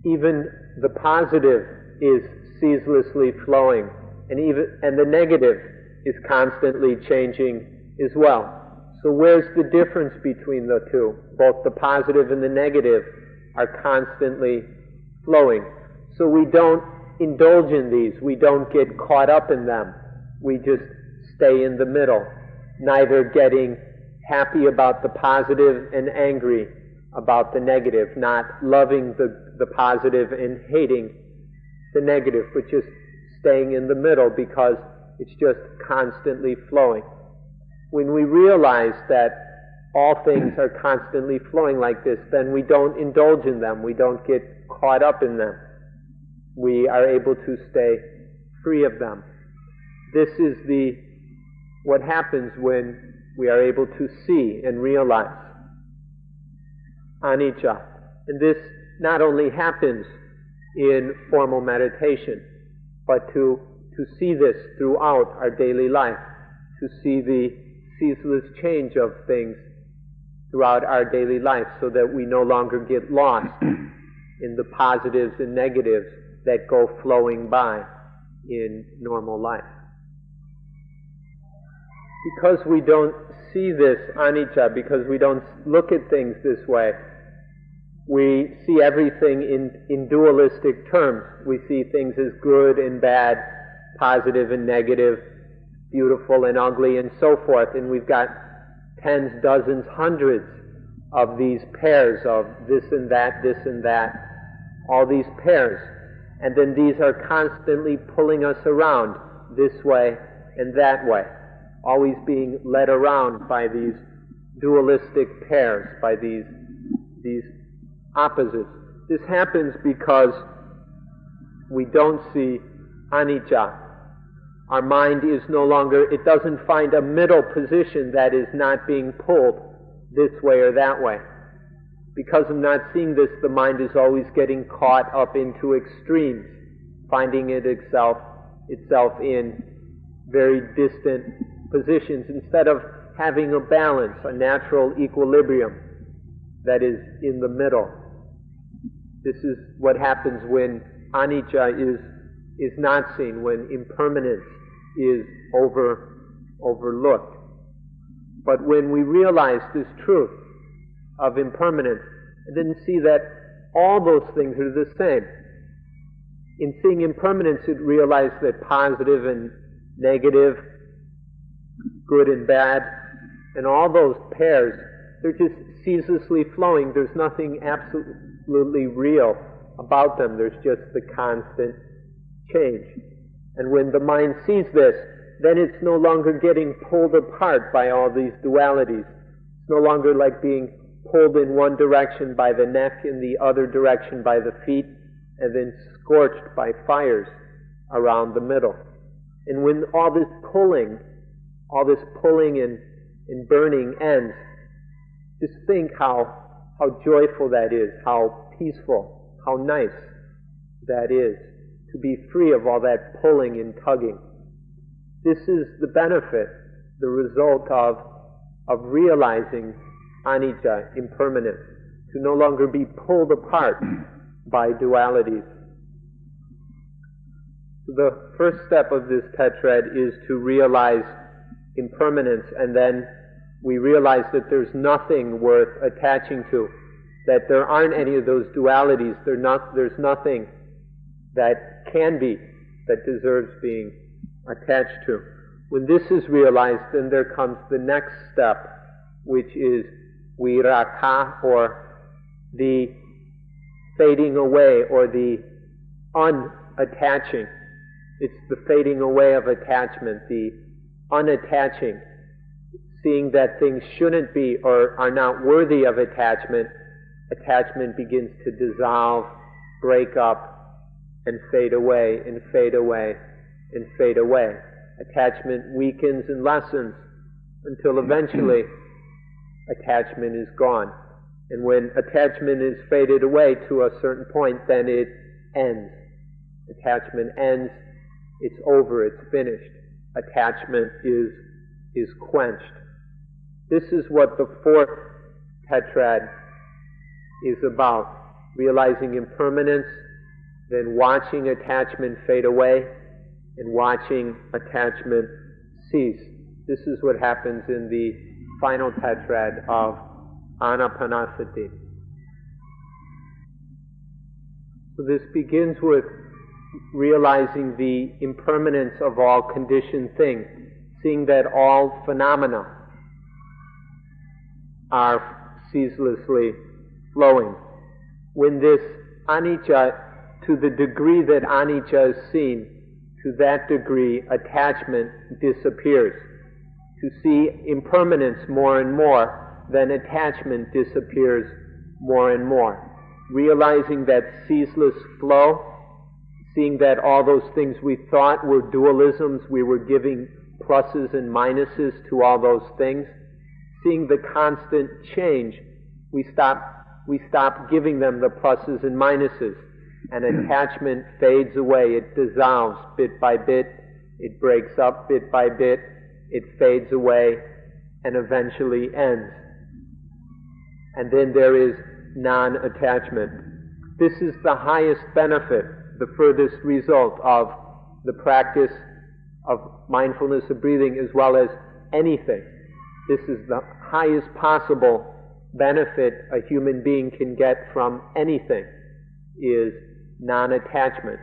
Even the positive is ceaselessly flowing, and the negative is constantly changing as well. So where's the difference between the two? Both the positive and the negative are constantly flowing. So we don't indulge in these. We don't get caught up in them. We just stay in the middle, neither getting happy about the positive and angry about the negative, not loving the positive and hating the negative, but just staying in the middle because it's just constantly flowing. When we realize that all things are constantly flowing like this, then we don't indulge in them. We don't get caught up in them. We are able to stay free of them. This is what happens when we are able to see and realize anicca. And this not only happens in formal meditation, but to see this throughout our daily life, to see the ceaseless change of things throughout our daily life, so that we no longer get lost in the positives and negatives that go flowing by in normal life. Because we don't see this anicca, because we don't look at things this way, we see everything in dualistic terms. We see things as good and bad, positive and negative, beautiful and ugly and so forth, and we've got tens, dozens, hundreds of these pairs of this and that, all these pairs. And then these are constantly pulling us around this way and that way, always being led around by these dualistic pairs, by these opposites. This happens because we don't see anicca. Our mind is no longer, it doesn't find a middle position that is not being pulled this way or that way. Because of not seeing this, the mind is always getting caught up into extremes, finding itself in very distant positions, instead of having a balance, a natural equilibrium that is in the middle. This is what happens when anicca is not seen, when impermanence is overlooked. But when we realize this truth of impermanence, and then see that all those things are the same. In seeing impermanence, it realizes that positive and negative, good and bad, and all those pairs, they're just ceaselessly flowing. There's nothing absolutely real about them. There's just the constant change. And when the mind sees this, then it's no longer getting pulled apart by all these dualities. It's no longer like being pulled in one direction by the neck, in the other direction by the feet, and then scorched by fires around the middle. And when all this pulling and burning ends, just think how joyful that is, how peaceful, how nice that is, to be free of all that pulling and tugging. This is the benefit, the result of realizing anicca, impermanence, to no longer be pulled apart by dualities. The first step of this tetrad is to realize impermanence, and then we realize that there's nothing worth attaching to, that there aren't any of those dualities, there's nothing that can be, that deserves being attached to. When this is realized, then there comes the next step, which is viraka, or the fading away, or the unattaching. It's the fading away of attachment, the unattaching, seeing that things shouldn't be or are not worthy of attachment. Attachment begins to dissolve, break up, and fade away, and fade away, and fade away. Attachment weakens and lessens until eventually attachment is gone. And when attachment is faded away to a certain point, then it ends. Attachment ends, it's over, it's finished. Attachment is quenched. This is what the fourth tetrad is about. Realizing impermanence, then watching attachment fade away, and watching attachment cease. This is what happens in the final tetrad of Anapanasati. So this begins with realizing the impermanence of all conditioned things, seeing that all phenomena are ceaselessly flowing. When this anicca, to the degree that anicca is seen, to that degree attachment disappears. To see impermanence more and more, then attachment disappears more and more. Realizing that ceaseless flow, seeing that all those things we thought were dualisms, we were giving pluses and minuses to all those things. Seeing the constant change, we stop giving them the pluses and minuses, and attachment fades away, it dissolves bit by bit, it breaks up bit by bit, it fades away, and eventually ends. And then there is non-attachment. This is the highest benefit, the furthest result of the practice of mindfulness of breathing, as well as anything. This is the highest possible benefit a human being can get from anything, is non-attachment.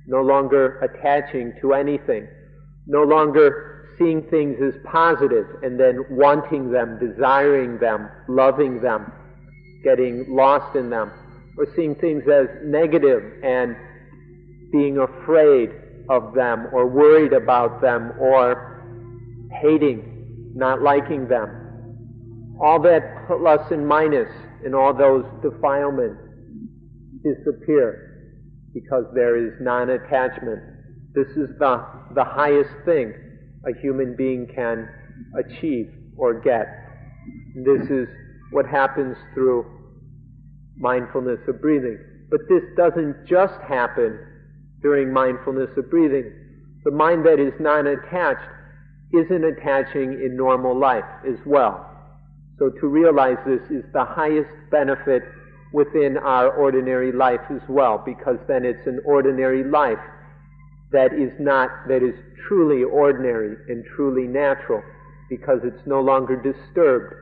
No longer attaching to anything. No longer seeing things as positive and then wanting them, desiring them, loving them, getting lost in them, or seeing things as negative and being afraid of them or worried about them or hating, not liking them. All that plus and minus and all those defilements disappear because there is non-attachment. This is the highest thing a human being can achieve or get. This is what happens through mindfulness of breathing. But this doesn't just happen during mindfulness of breathing. The mind that is non-attached isn't attaching in normal life as well. So to realize this is the highest benefit within our ordinary life as well, because then it's an ordinary life that is truly ordinary and truly natural, because it's no longer disturbed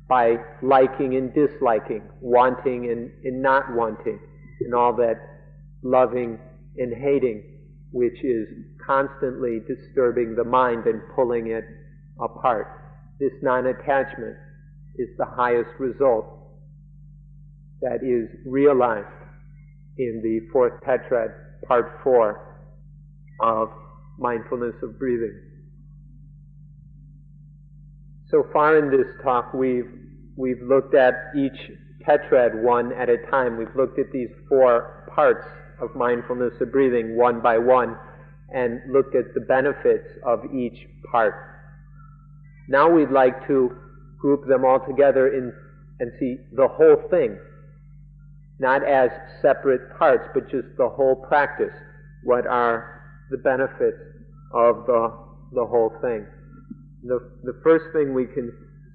by liking and disliking, wanting and not wanting, and all that loving and hating, which is constantly disturbing the mind and pulling it apart. This non-attachment is the highest result that is realized in the fourth tetrad, part 4 of mindfulness of breathing. So far in this talk, we've looked at each tetrad one at a time. We've looked at these 4 parts of mindfulness of breathing one by one and looked at the benefits of each part. Now we'd like to group them all together and see the whole thing, not as separate parts, but just the whole practice. What are the benefits of the whole thing? The first thing we can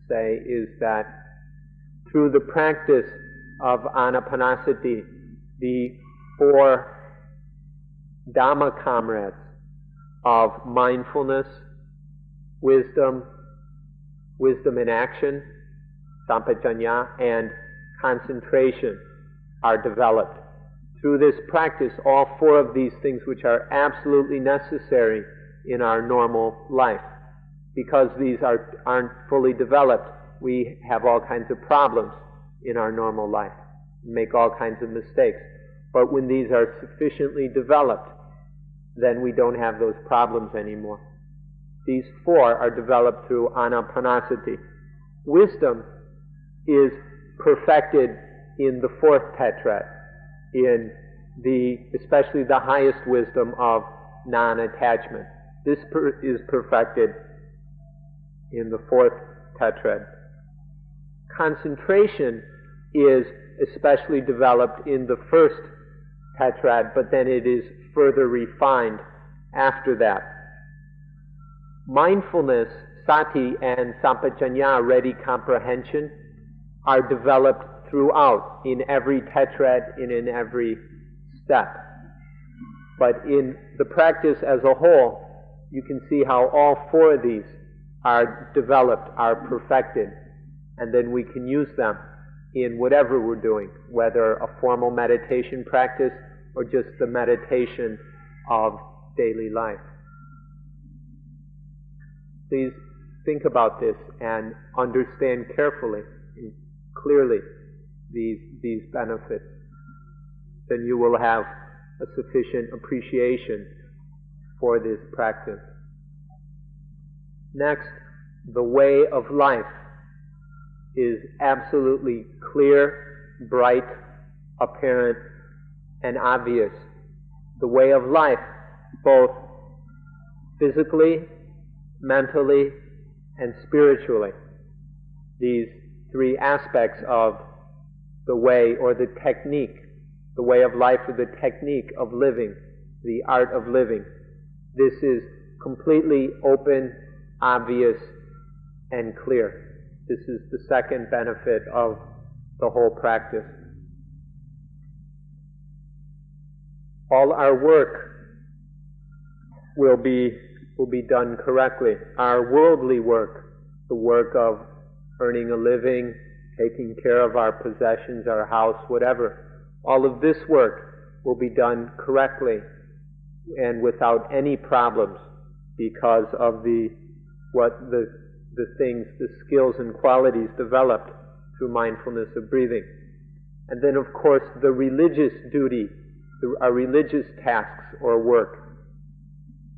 say is that through the practice of Anapanasati, the 4 Dhamma comrades of mindfulness, wisdom in action, sampajanya, and concentration are developed. Through this practice, all 4 of these things, which are absolutely necessary in our normal life, because these aren't fully developed, we have all kinds of problems in our normal life, make all kinds of mistakes. But when these are sufficiently developed, then we don't have those problems anymore. These 4 are developed through Anapanasati. Wisdom is perfected in the 4th tetrad, in especially the highest wisdom of non-attachment. This is perfected in the 4th tetrad. Concentration is especially developed in the 1st tetrad, but then it is further refined after that. Mindfulness, sati, and sampajanya, ready comprehension, are developed throughout, in every tetrad and in every step. But in the practice as a whole, you can see how all 4 of these are developed, are perfected, and then we can use them in whatever we're doing, whether a formal meditation practice or just the meditation of daily life. Please think about this and understand carefully and clearly these benefits. Then you will have a sufficient appreciation for this practice. Next, the way of life is absolutely clear, bright, apparent, and obvious. The way of life, both physically, mentally, and spiritually. These 3 aspects of the way, or the technique, the way of life, or the technique of living, the art of living. This is completely open, obvious, and clear. This is the second benefit of the whole practice. All our work will be done correctly. Our worldly work, the work of earning a living, taking care of our possessions, our house, whatever, all of this work will be done correctly and without any problems because of the what the things, the skills and qualities developed through mindfulness of breathing. And then, of course, the religious duty, our religious tasks or work,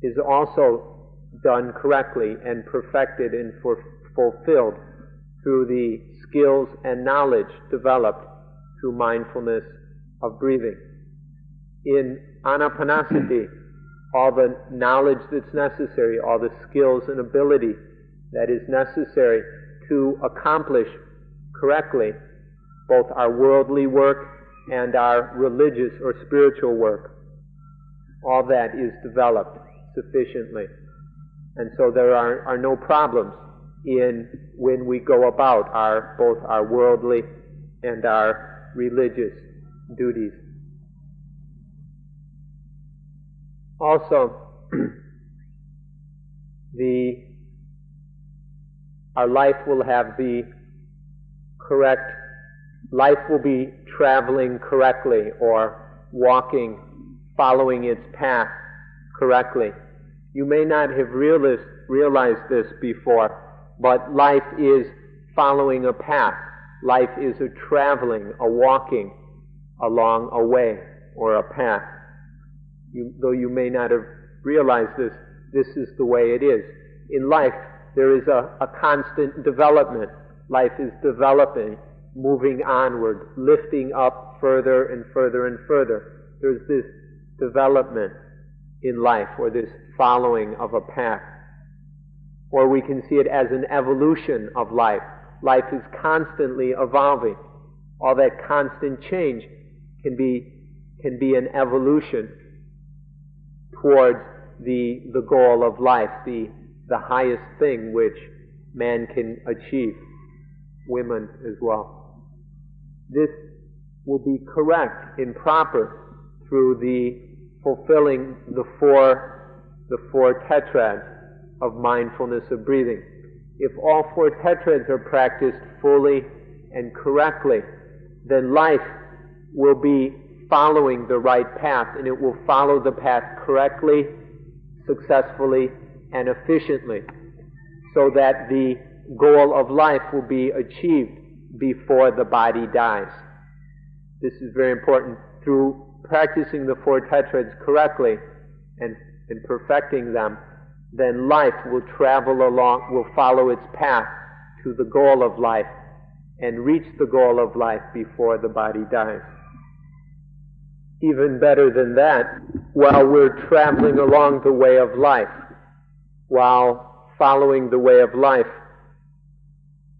is also done correctly and perfected and fulfilled through the skills and knowledge developed through mindfulness of breathing. In Anapanasati, all the knowledge that's necessary, all the skills and ability that is necessary to accomplish correctly both our worldly work and our religious or spiritual work, all that is developed sufficiently. And so there are no problems in when we go about both our worldly and our religious duties. Also, our life will have the correct, life will be traveling correctly or walking, following its path correctly. You may not have realized this before, but life is following a path. Life is a traveling, a walking along a way or a path. Though you may not have realized this, this is the way it is. In life, there is a constant development. Life is developing, moving onward, lifting up further and further and further. There's this development in life, or this following of a path. Or we can see it as an evolution of life. Life is constantly evolving. All that constant change can be an evolution towards the goal of life, the highest thing which man can achieve, women as well. This will be correct and proper through the fulfilling the four tetrads of mindfulness of breathing. If all four tetrads are practiced fully and correctly, then life will be following the right path, and it will follow the path correctly, successfully, and efficiently, so that the goal of life will be achieved before the body dies. This is very important. Through practicing the four tetrads correctly and perfecting them, then life will travel along, will follow its path to the goal of life and reach the goal of life before the body dies. Even better than that, while we're traveling along the way of life, while following the way of life,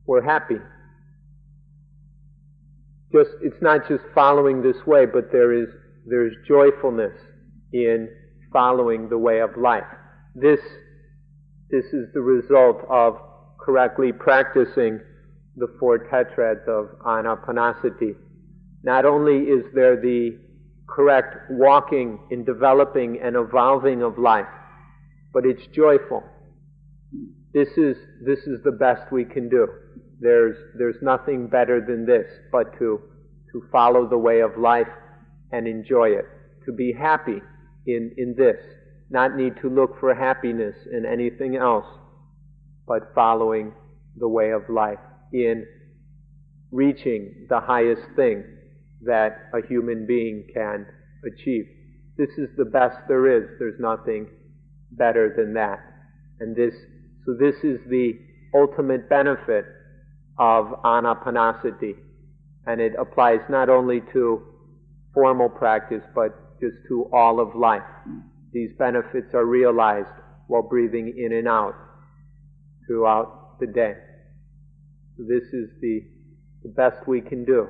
we're happy. It's not just following this way, but there's joyfulness in following the way of life. This is the result of correctly practicing the four tetrads of Anapanasati. Not only is there the correct walking in developing and evolving of life, but it's joyful. This is the best we can do. There's nothing better than this, but to follow the way of life and enjoy it, to be happy in this, not need to look for happiness in anything else, but following the way of life in reaching the highest thing that a human being can achieve. This is the best there is. There's nothing better than that. And this is the ultimate benefit of Anapanasati. And it applies not only to formal practice, but just to all of life. These benefits are realized while breathing in and out throughout the day. This is the best we can do.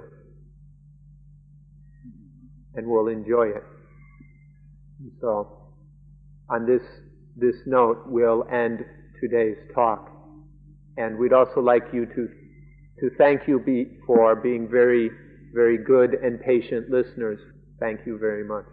And we'll enjoy it. So, on this note, we'll end today's talk. And we'd also like you to thank you for being very, very good and patient listeners. Thank you very much.